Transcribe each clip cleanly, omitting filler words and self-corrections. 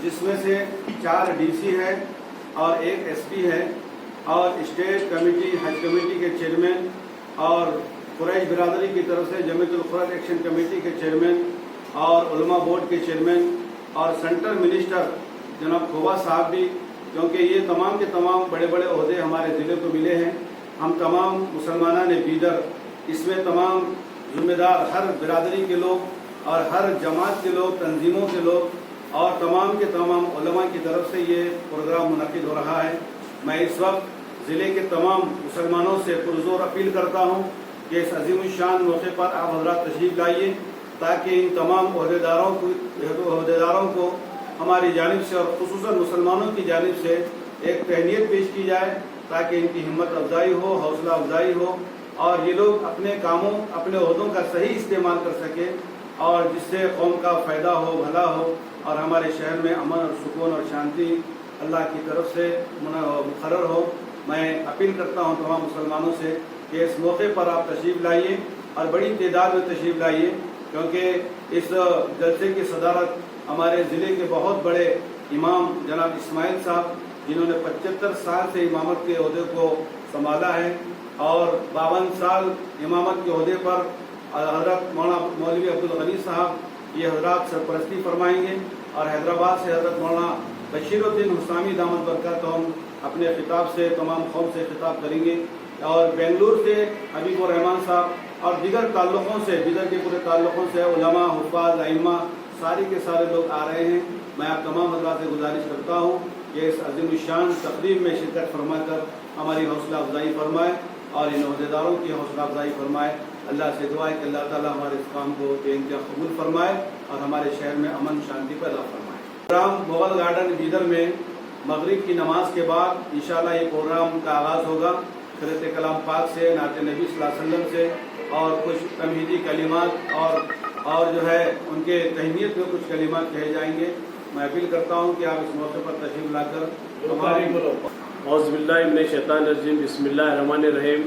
جس میں سے 4 DC ہے اور 1 SP ہے اور اسٹیٹ کمیٹی حج کمیٹی کے چیئرمین اور قریش برادری کی طرف سے جمعیت القرآن ایکشن کمیٹی کے چیئرمین اور علماء بورڈ کے چیئرمین اور سینٹرل منسٹر جناب کھوبا صاحب بھی، کیونکہ یہ تمام کے تمام بڑے بڑے عہدے ہمارے ضلع کو ملے ہیں۔ ہم تمام مسلمانان بیدر اس میں تمام ذمہ دار ہر برادری کے لوگ اور ہر جماعت کے لوگ، تنظیموں کے لوگ اور تمام کے تمام علماء کی طرف سے یہ پروگرام منعقد ہو رہا ہے۔ میں اس وقت ضلع کے تمام مسلمانوں سے پرزور اپیل کرتا ہوں کہ اس عظیم الشان موقع پر آپ حضرات تشریف لائیے تاکہ ان تمام عہدیداروں کو ہماری جانب سے اور خصوصاً مسلمانوں کی جانب سے ایک تہنیت پیش کی جائے تاکہ ان کی ہمت افزائی ہو، حوصلہ افزائی ہو اور یہ لوگ اپنے کاموں، اپنے عہدوں کا صحیح استعمال کر سکیں اور جس سے قوم کا فائدہ ہو، بھلا ہو اور ہمارے شہر میں امن اور سکون اور شانتی اللہ کی طرف سے مقرر ہو۔ میں اپیل کرتا ہوں تمام مسلمانوں سے کہ اس موقع پر آپ تشریف لائیے اور بڑی تعداد میں تشریف لائیے، کیونکہ اس جلسے کی صدارت ہمارے ضلع کے بہت بڑے امام جناب اسماعیل صاحب، جنہوں نے 75 سال سے امامت کے عہدے کو سنبھالا ہے اور 52 سال امامت کے عہدے پر حضرت مولانا مولوی عبدالغنی صاحب یہ حضرات سرپرستی فرمائیں گے اور حیدرآباد سے حضرت مولانا بشیر الدین حسامی دامت برکاتہم اپنے خطاب سے تمام قوم سے خطاب کریں گے اور بنگلور سے حبیب الرحمان صاحب اور دیگر تعلقوں سے، دیگر کے پورے تعلقوں سے علماء، حفاظ، ائمہ سارے کے سارے لوگ آ رہے ہیں۔ میں آپ تمام حضرات سے گزارش کرتا ہوں کہ اس عظیم الشان تقریب میں شرکت فرما کر ہماری حوصلہ افزائی فرمائے اور ان عہدیداروں کی حوصلہ افزائی فرمائے۔ اللہ سے دعا ہے کہ اللہ تعالیٰ ہمارے اس کام کو بے انتہا قبول فرمائے اور ہمارے شہر میں امن شانتی پیدا فرمائے۔ پروگرام مغل گارڈن بیدر میں مغرب کی نماز کے بعد انشاءاللہ یہ پروگرام کا آغاز ہوگا، حضرت کلام پاک سے، نعت نبی صلی اللہ علیہ وسلم سے اور کچھ تمہیدی کلمات اور جو ہے ان کے تہنیت میں کچھ کلمات کہے جائیں گے۔ میں اپیل کرتا ہوں کہ آپ اس موقع پر تشریف لا کر اعوذ باللہ من الشیطان الرجیم، بسم اللہ الرحمن الرحیم۔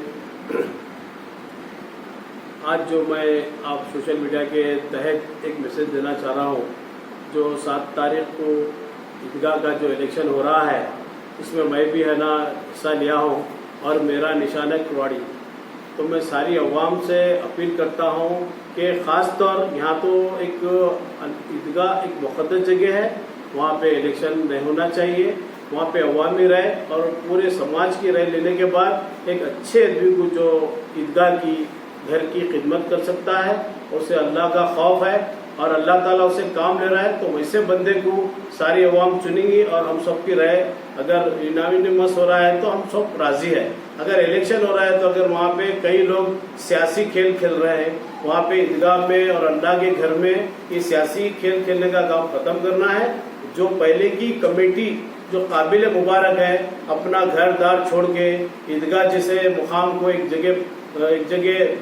آج جو میں آپ سوشل میڈیا کے تحت ایک میسیج دینا چاہ رہا ہوں، جو 7 تاریخ کو عیدگاہ کا جو الیکشن ہو رہا ہے اس میں میں بھی ہے نا حصہ لیا ہوں اور میرا نشان ہے کواڑی۔ تو میں ساری عوام سے اپیل کرتا ہوں کہ خاص طور یہاں تو ایک عیدگاہ ایک مقدس جگہ ہے، وہاں پہ الیکشن نہیں ہونا چاہیے، وہاں پہ عوامی رائے اور پورے سماج کی رائے لینے کے بعد ایک اچھے آدمی کو جو عیدگاہ کی گھر کی خدمت کر سکتا ہے، اسے اللہ کا خوف ہے اور اللہ تعالیٰ اسے کام لے رہا ہے، تو ویسے بندے کو ساری عوام چنیں گی اور ہم سب کی رائے اگر یونانیمس ہو رہا ہے تو ہم سب راضی ہے۔ اگر الیکشن ہو رہا ہے تو اگر وہاں پہ کئی لوگ سیاسی کھیل کھیل رہے ہیں، وہاں پہ عیدگاہ میں اور اللہ کے گھر میں یہ سیاسی کھیل کھیلنے کا کام ختم کرنا ہے۔ جو پہلے کی کمیٹی جو قابل مبارک ہے، اپنا گھر دار چھوڑ کے عیدگاہ جیسے مقام کو ایک جگہ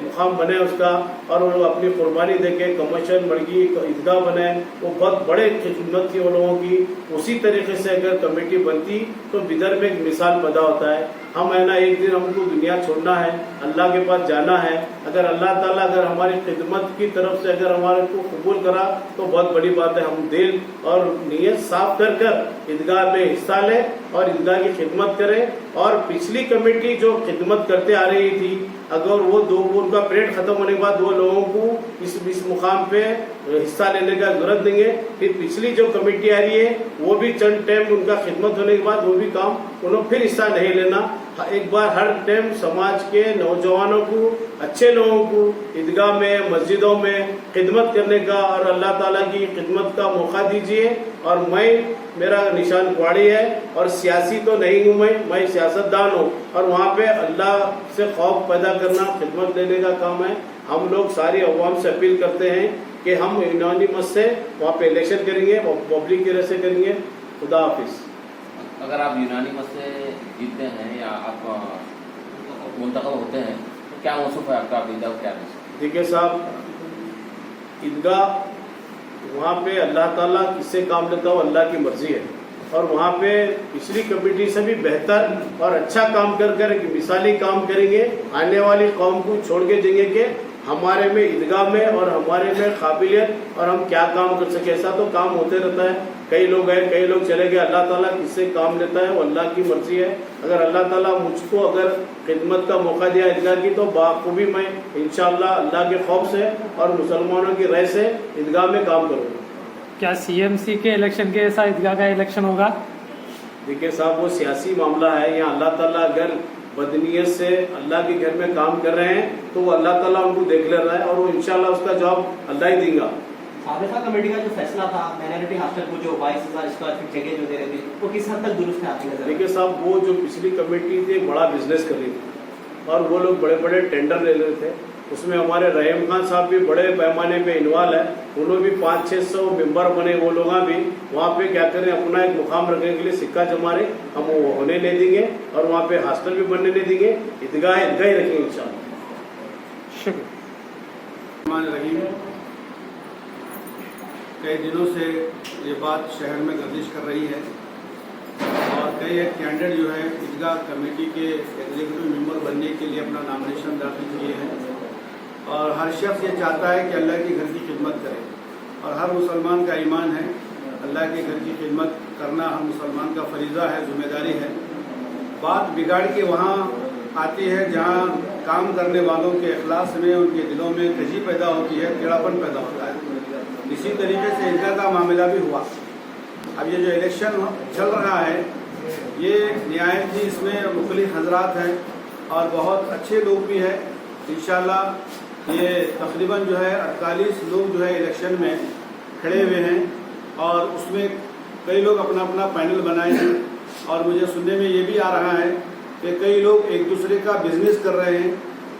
مقام بنے اس کا اور وہ اپنی قربانی دے کے کمرشل مرغی عیدگاہ بنے، وہ بہت بڑے خدمت تھی ان لوگوں کی۔ اسی طریقے سے اگر کمیٹی بنتی تو بیدر میں ایک مثال پیدا ہوتا ہے۔ ہم ہے نا ایک دن ہم کو دنیا چھوڑنا ہے، اللہ کے پاس جانا ہے، اگر اللہ تعالیٰ اگر ہماری خدمت کی طرف سے اگر ہمارے کو قبول کرا تو بہت بڑی بات ہے۔ ہم دل اور نیت صاف کر عیدگاہ میں حصہ لیں اور عیدگاہ کی خدمت کریں۔ اور پچھلی کمیٹی جو خدمت کرتے آ رہی تھی، اگر وہ ان کا پیریڈ ختم ہونے کے بعد وہ لوگوں کو اس مقام پہ حصہ لینے کا ضرورت دیں گے، پھر پچھلی جو کمیٹی آ رہی ہے وہ بھی چند ٹائم ان کا خدمت ہونے کے بعد وہ بھی کام انہوں پھر حصہ نہیں لینا۔ ایک بار ہر ٹائم سماج کے نوجوانوں کو، اچھے لوگوں کو عیدگاہ میں، مسجدوں میں خدمت کرنے کا اور اللہ تعالیٰ کی خدمت کا موقع دیجیے۔ اور میرا نشان کواڑی ہے اور سیاسی تو نہیں ہوں، میں سیاست دان ہوں اور وہاں پہ اللہ سے خوف پیدا کرنا، خدمت دینے کا کام ہے۔ ہم لوگ ساری عوام سے اپیل کرتے ہیں کہ ہم یونانیمس سے وہاں پہ الیکشن کریں گے، پبلک کی رائے سے کریں گے۔ خدا حافظ۔ اگر آپ یونانیمس سے جیتتے ہیں یا آپ منتخب ہوتے ہیں تو کیا موصوف ہے آپ کا عقیدہ، کیا ہے؟ دیکھیے صاحب، عیدگاہ وہاں پہ اللہ تعالیٰ کس سے کام لیتا ہو اللہ کی مرضی ہے، اور وہاں پہ پچھلی کمیٹی سے بھی بہتر اور اچھا کام کر ایک مثالی کام کریں گے، آنے والی قوم کو چھوڑ کے جائیں گے کہ ہمارے میں ادگاہ میں اور ہمارے میں قابلیت اور ہم کیا کام کر سکے. ایسا تو کام ہوتے رہتا ہے. کئی لوگ ہیں, کئی لوگ چلے گئے. اللہ تعالیٰ کس سے کام لیتا ہے وہ اللہ کی مرضی ہے. اگر اللہ تعالیٰ مجھ کو اگر خدمت کا موقع دیا ادگاہ کی تو بخوبی میں انشاءاللہ اللہ کے خوف سے اور مسلمانوں کی رائے سے ادگاہ میں کام کروں گا. کیا CMC کے الیکشن کے ایسا ادگاہ کا الیکشن ہوگا؟ دیکھیے صاحب, وہ سیاسی معاملہ ہے. یہاں اللہ تعالیٰ اگر بدنیت سے اللہ کے گھر میں کام کر رہے ہیں تو وہ اللہ تعالیٰ ان کو دیکھ لے رہا ہے اور وہ انشاءاللہ اس کا جواب اللہ ہی دیں گا. سابقہ کمیٹی کا جو فیصلہ تھا مائنورٹی ہاسٹل کو جو 22,000 اسکوائر فٹ جگہ جو دے رہے تھے وہ کس حد تک درست ہے آپ کی نظر میں؟ دیکھیے صاحب, وہ جو پچھلی کمیٹی تھی بڑا بزنس کر رہی تھی اور وہ لوگ بڑے بڑے ٹینڈر لے رہے تھے. اس میں ہمارے رحیم خان صاحب بھی بڑے پیمانے پہ انوالو ہے. انہوں بھی 500-600 ممبر بنے. وہ لوگ بھی وہاں پہ کیا کریں, اپنا ایک مقام رکھنے کے لیے سکہ جما رہے. ہم وہ ہونے نہیں دیں گے اور وہاں پہ ہاسٹل بھی بننے نہیں دیں گے. ادگاہ ہی رکھیں گے انشاءاللہ. شکریہ. کئی دنوں سے یہ بات شہر میں گردش کر رہی ہے اور کئی ایک کینڈیڈیٹ جو ہے ادگاہ کمیٹی کے ایگزیکٹو ممبر بننے کے لیے اپنا نامنیشن داخل کیے ہیں. اور ہر شخص یہ چاہتا ہے کہ اللہ کے گھر کی خدمت کرے اور ہر مسلمان کا ایمان ہے اللہ کے گھر کی خدمت کرنا ہر مسلمان کا فریضہ ہے, ذمہ داری ہے. بات بگاڑ کے وہاں آتی ہے جہاں کام کرنے والوں کے اخلاص میں ان کے دلوں میں کجی پیدا ہوتی ہے, ٹیڑھاپن پیدا ہوتا ہے. اسی طریقے سے ادگاہ کا معاملہ بھی ہوا. اب یہ جو الیکشن چل رہا ہے یہ نہایت ہی اس میں مختلف حضرات ہیں اور بہت اچھے لوگ بھی ہیں. انشاءاللہ یہ تقریباً جو ہے 48 لوگ جو ہے الیکشن میں کھڑے ہوئے ہیں اور اس میں کئی لوگ اپنا اپنا پینل بنائے ہیں. اور مجھے سننے میں یہ بھی آ رہا ہے کہ کئی لوگ ایک دوسرے کا بزنس کر رہے ہیں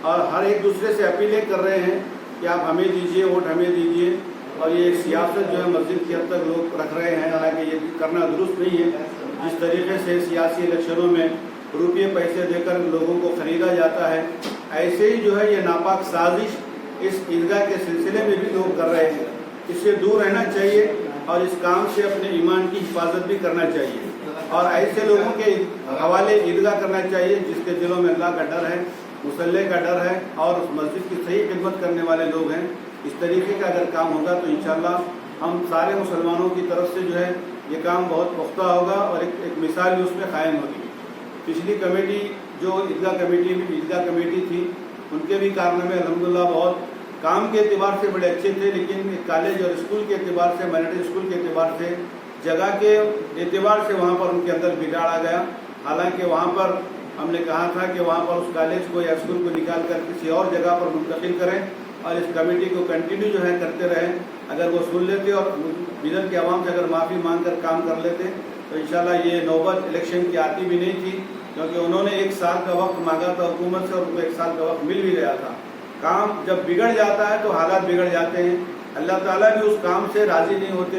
اور ہر ایک دوسرے سے اپیلیں کر رہے ہیں کہ آپ ہمیں دیجئے, ووٹ ہمیں دیجئے. اور یہ ایک سیاست جو ہے مسجد کی حد تک لوگ رکھ رہے ہیں, حالانکہ یہ کرنا درست نہیں ہے. جس طریقے سے سیاسی الیکشنوں میں روپے پیسے دے کر لوگوں کو خریدا جاتا ہے, ایسے ہی جو ہے یہ ناپاک سازش اس عیدگاہ کے سلسلے میں بھی لوگ کر رہے ہیں. اس سے دور رہنا چاہیے اور اس کام سے اپنے ایمان کی حفاظت بھی کرنا چاہیے اور ایسے لوگوں کے حوالے عیدگاہ کرنا چاہیے جس کے دلوں میں اللہ کا ڈر ہے, مسلح کا ڈر ہے اور اس مسجد کی صحیح خدمت کرنے والے لوگ ہیں. اس طریقے کا اگر کام ہوگا تو انشاءاللہ ہم سارے مسلمانوں کی طرف سے جو ہے یہ کام بہت پختہ ہوگا اور ایک مثال بھی اس میں قائم ہوگی. پچھلی کمیٹی جو عیدگاہ کمیٹی تھی ان کے بھی کارنامے الحمدللہ بہت کام کے اعتبار سے بڑے اچھے تھے, لیکن کالج اور اسکول کے اعتبار سے, مائنورٹی اسکول کے اعتبار سے, جگہ کے اعتبار سے وہاں پر ان کے اندر بگاڑ آ گیا. حالانکہ وہاں پر ہم نے کہا تھا کہ وہاں پر اس کالج کو یا اسکول کو نکال کر کسی اور جگہ پر منتقل کریں اور اس کمیٹی کو کنٹینیو جو ہے کرتے رہیں. اگر وہ سن لیتے اور بدر کے عوام سے اگر معافی مانگ کر کام کر لیتے تو انشاءاللہ یہ نوبت الیکشن کی آتی بھی نہیں تھی, کیونکہ انہوں نے 1 سال کا وقت مانگا تھا حکومت سے اور ان کو 1 سال کا وقت مل بھی گیا تھا. کام جب بگڑ جاتا ہے تو حالات بگڑ جاتے ہیں. اللہ تعالیٰ بھی اس کام سے راضی نہیں ہوتے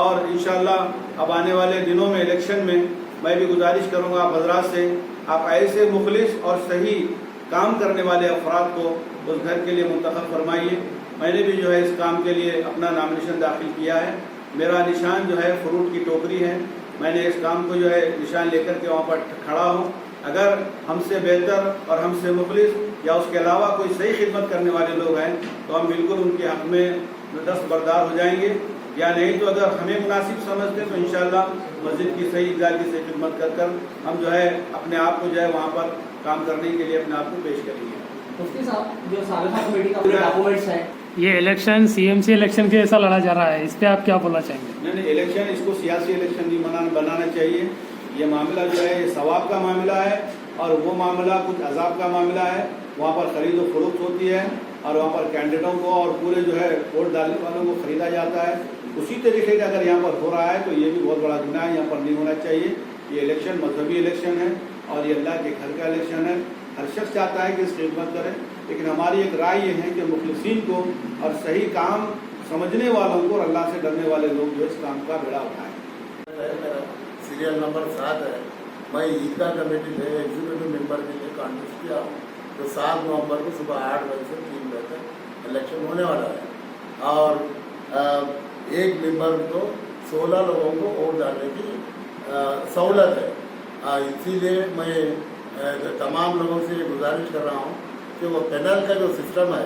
اور انشاءاللہ اب آنے والے دنوں میں الیکشن میں میں بھی گزارش کروں گا آپ حضرات سے, آپ ایسے مخلص اور صحیح کام کرنے والے افراد کو اس گھر کے لیے منتخب فرمائیے. میں نے بھی جو ہے اس کام کے لیے اپنا نامنیشن داخل کیا ہے. میرا نشان جو ہے فروٹ کی ٹوکری ہے. میں نے اس کام کو جو ہے نشان لے کر کے وہاں پر کھڑا ہوں. اگر ہم سے بہتر اور ہم سے مخلص یا اس کے علاوہ کوئی صحیح خدمت کرنے والے لوگ ہیں تو ہم بالکل ان کے حق میں دستبردار ہو جائیں گے, یا نہیں تو اگر ہمیں مناسب سمجھتے تو انشاءاللہ مسجد کی صحیح عیدگاہ کی صحیح خدمت کر کر ہم جو ہے اپنے آپ کو جو ہے وہاں پر کام کرنے کے لیے اپنے آپ کو پیش کریں گے. مفتی صاحب جو سابقہ کمیٹی کا ڈاکومنٹس ہیں یہ الیکشن CMC الیکشن کے جیسا لڑا جا رہا ہے, اس پہ آپ کیا بولنا چاہیں گے؟ نہیں, الیکشن اس کو سیاسی الیکشن نہیں بنانا چاہیے. یہ معاملہ جو ہے یہ ثواب کا معاملہ ہے اور وہ معاملہ کچھ عذاب کا معاملہ ہے. وہاں پر خرید و فروخت ہوتی ہے اور وہاں پر کینڈیڈیٹوں کو اور پورے جو ہے ووٹ ڈالنے والوں کو خریدا جاتا ہے. اسی طریقے کا اگر یہاں پر ہو رہا ہے تو یہ بھی بہت بڑا گناہ ہے, یہاں پر نہیں ہونا چاہیے. یہ الیکشن مذہبی الیکشن ہے اور یہ اللہ کے گھر کا الیکشن ہے. ہر شخص چاہتا ہے کہ اس کی خدمت کرے, لیکن ہماری ایک رائے یہ ہے کہ مخلصین کو اور صحیح کام سمجھنے والوں کو اور اللہ سے ڈرنے والے لوگ جو اس کام کا بیڑا اٹھائیں. میرا سیریل نمبر 7 ہے. میں عیدگاہ کمیٹی میں ایگزیکٹو ممبر کے لیے کانٹیسٹ کیا ہوں. تو 7 نومبر کو صبح 8 بجے سے 3 بجے تک الیکشن ہونے والا ہے اور ایک ممبر کو 16 لوگوں کو ووٹ ڈالنے کی سہولت ہے. اسی لیے میں تمام لوگوں سے گزارش کر رہا ہوں کہ وہ پینل کا جو سسٹم ہے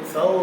100